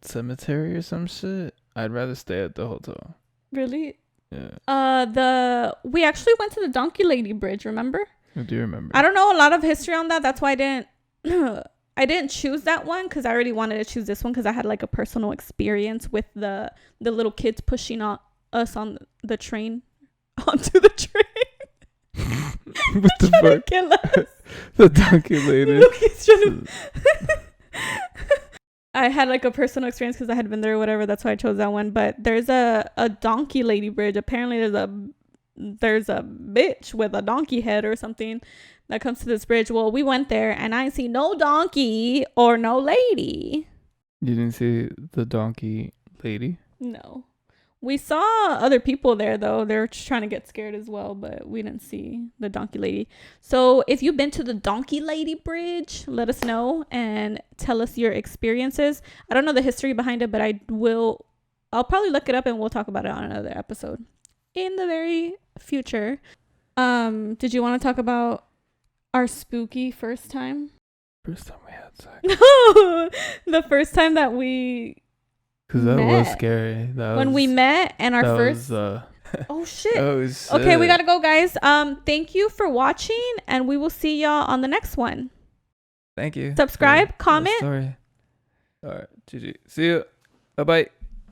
Cemetery or some shit. I'd rather stay at the hotel. Really? Yeah. We actually went to the Donkey Lady Bridge, remember? I do remember. I don't know a lot of history on that. That's why I didn't choose that one, because I already wanted to choose this one, because I had like a personal experience with the little kids pushing us on the train onto the train. What the fuck? Kill us. The Donkey Lady. I had like a personal experience because I had been there or whatever. That's why I chose that one. But there's a Donkey Lady Bridge. Apparently there's a bitch with a donkey head or something that comes to this bridge. Well, we went there and I see no donkey or no lady. You didn't see the Donkey Lady? No. We saw other people there though. They're just trying to get scared as well, but we didn't see the Donkey Lady. So if you've been to the Donkey Lady Bridge, let us know and tell us your experiences. I don't know the history behind it, but I'll probably look it up and we'll talk about it on another episode in the very future. Did you want to talk about our spooky first time? First time we had sex. No, the first time that we Because that was scary. When we met and our first... Oh, shit. Oh, shit. Okay, we got to go, guys. Thank you for watching, and we will see y'all on the next one. Thank you. Subscribe, comment. Sorry. All right, GG. See you. Bye-bye.